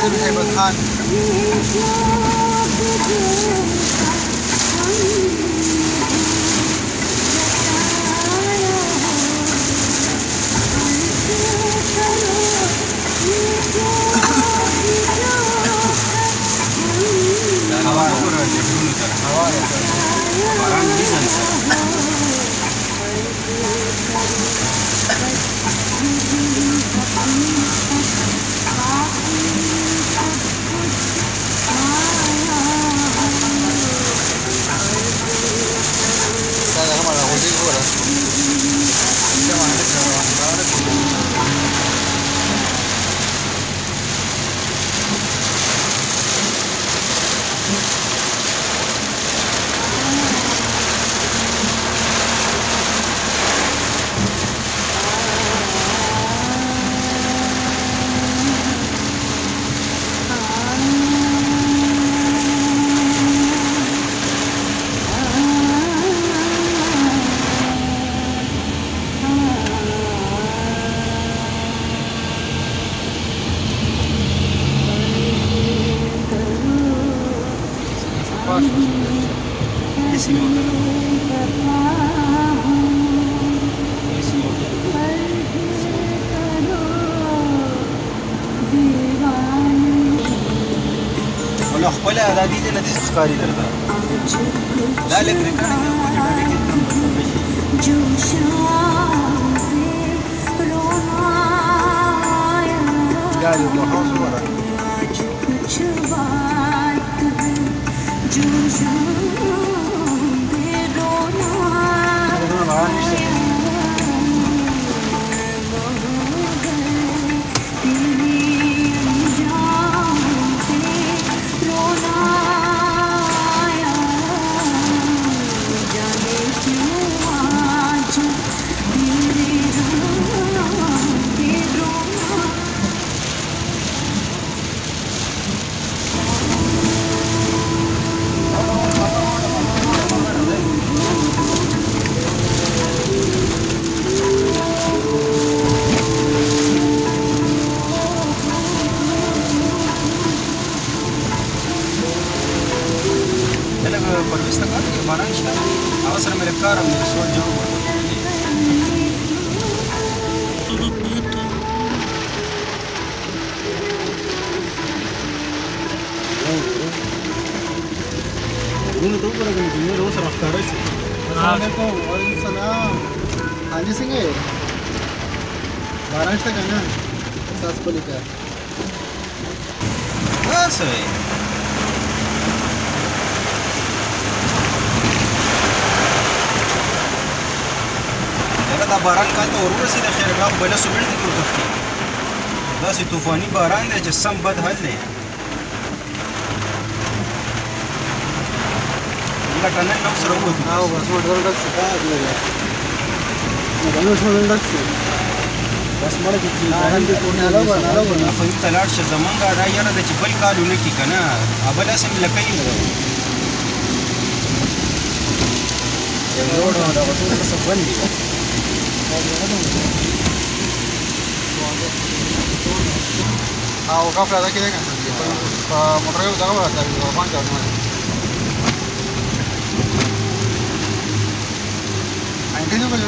Kadir Hebat Khan. ولا خپل ادادي دې نه دي ښکاری درته دا لږ ریکارډینګ په دې ډېر کې کم Gel bu havuz var. पर विस्ता का ये बारांश का अवसर मेरे कार मेरे सोल जाओ Ini tuh pada gini terus raftar aja. Assalamualaikum, waalaikumsalam. Haji Singh है. बारांश तक है ना? सास को लेकर. बस है. دا باران کال ته ورورسېد خیرګاه بله سومېړ دې کې وتښتي داسې طوفاني باران دی چې سم بد حل دی لکه نن هم سره ووتو بس موټر ډک شو موټر ډک شو بس مړه چې فهیم ته لاړ شه زمونږ دا یاره ده چې بل کال ونه کړي که نه بل هسې مې لکۍ روډ دغه ټول څه بند دي او غفله ده کې ده کنه په موټر یو دغه ولاته وي باندې ځوان انټینو بل